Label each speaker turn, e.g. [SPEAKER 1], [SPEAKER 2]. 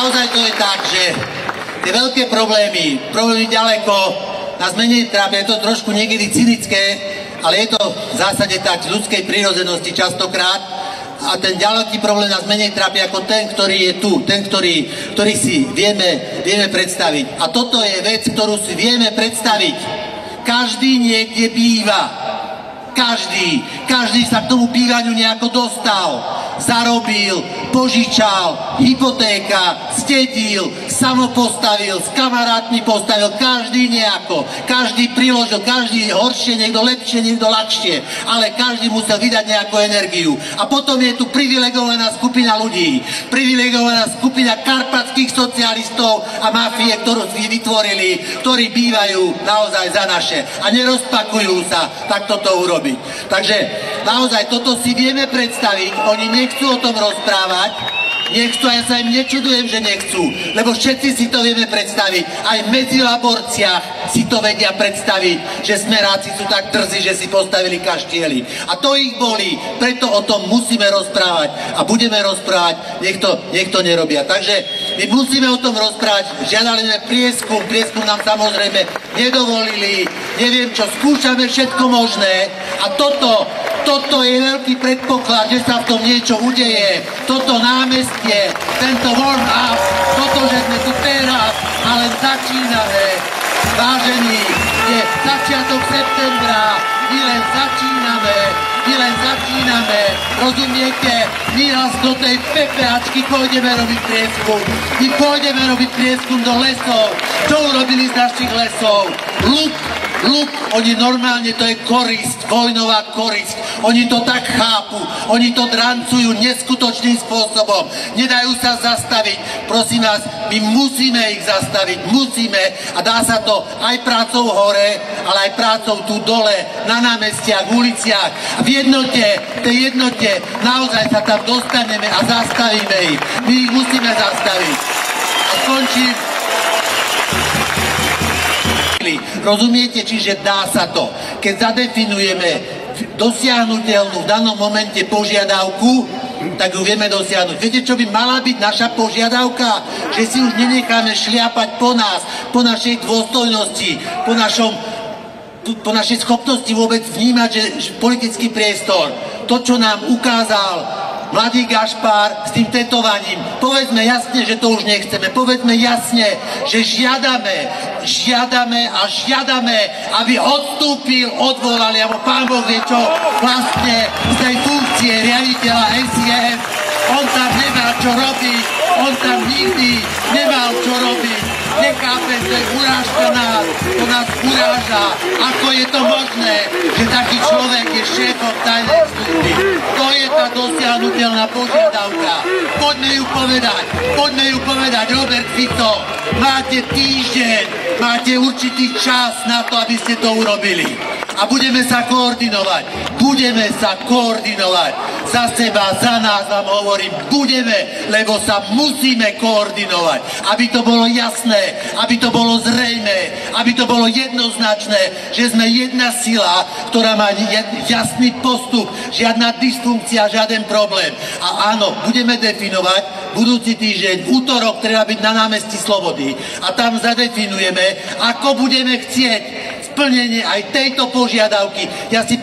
[SPEAKER 1] naozaj to je tak, že tie veľké problémy ďaleko nás menej trápia, je to trošku niekedy cynické, ale je to v zásade tak z ľudskej prírodzenosti častokrát a ten ďaleký problém nás menej trápia ako ten, ktorý je tu, ten, ktorý si vieme predstaviť. A toto je vec, ktorú si vieme predstaviť. Každý niekde býva. Každý sa k tomu bývaniu nejako dostal. Zarobil, požičal, hypotéka, zdedil, samopostavil, s kamarátmi postavil, každý nejako, každý priložil, každý horšie, niekto lepšie, niekto ľahšie, ale každý musel vydať nejakú energiu. A potom je tu privilegovaná skupina ľudí, privilegovaná skupina karpatských socialistov a mafie, ktorú si vytvorili, ktorí bývajú naozaj za naše a nerozpakujú sa tak toto urobiť. Takže naozaj toto si vieme predstaviť, oni nechcú o tom rozprávať, nechcú a ja sa im nečudujem, že nechcú, lebo všetci si to vieme predstaviť, aj v Medzilaborciach si to vedia predstaviť, že smeráci sú tak drzí, že si postavili kaštiely. A to ich bolí, preto o tom musíme rozprávať a budeme rozprávať, nech to nerobia. Takže my musíme o tom rozprávať, žiadali sme prieskum nám samozrejme nedovolili, neviem čo, skúšame všetko možné a toto je veľký predpoklad, že sa v tom niečo udeje. Toto námestie, tento warm-up, toto, že sme tu teraz a len začíname. Vážení, je začiatok septembra, my len začíname, rozumiete? My raz do tej PPAčky pôjdeme robiť prieskum. My pôjdeme robiť prieskum do lesov. Čo urobili z našich lesov? Luk, oni normálne, to je korisť, vojnová korisť. Oni to tak chápu, oni to drancujú neskutočným spôsobom. Nedajú sa zastaviť. Prosím vás, my musíme ich zastaviť, musíme a dá sa to aj prácou hore, ale aj prácou tu dole, na námestiach, v uliciach. V tej jednote naozaj sa tam dostaneme a zastavíme ich. My ich musíme zastaviť. A skončím. Rozumiete? Čiže dá sa to. Keď zadefinujeme dosiahnuteľnú v danom momente požiadavku, tak ju vieme dosiahnuť. Viete, čo by mala byť naša požiadavka? Že si už nenecháme šliapať po nás, po našej dôstojnosti, po našej schopnosti vôbec vnímať, že politický priestor, to, čo nám ukázal mladý Gašpar s tým tetovaním. Povedzme jasne, že to už nechceme. Povedzme jasne, že žiadame, aby odstúpil, odvolal, alebo pán Boh vie čo, vlastne z tej funkcie riaditeľa SIF. On tam nemá čo robiť, on tam nikdy nemal čo robiť. Nechápem, to je urážka nás, to nás uráža. Ako je to možné, že taký človek je šéfom tajnej služby? To je tá dosiahnuteľná požiadavka. Poďme ju povedať, Robert Fico, máte týždeň, máte určitý čas na to, aby ste to urobili. A budeme sa koordinovať. Za seba, za nás vám hovorím, budeme, lebo sa musíme koordinovať. Aby to bolo jasné, aby to bolo zrejmé, aby to bolo jednoznačné, že sme jedna sila, ktorá má jasný postup, žiadna dysfunkcia, žiaden problém. A áno, budeme definovať budúci týždeň, v útorok treba byť na námestí Slobody. A tam zadefinujeme, ako budeme chcieť splnenie aj tejto požiadavky. Ja si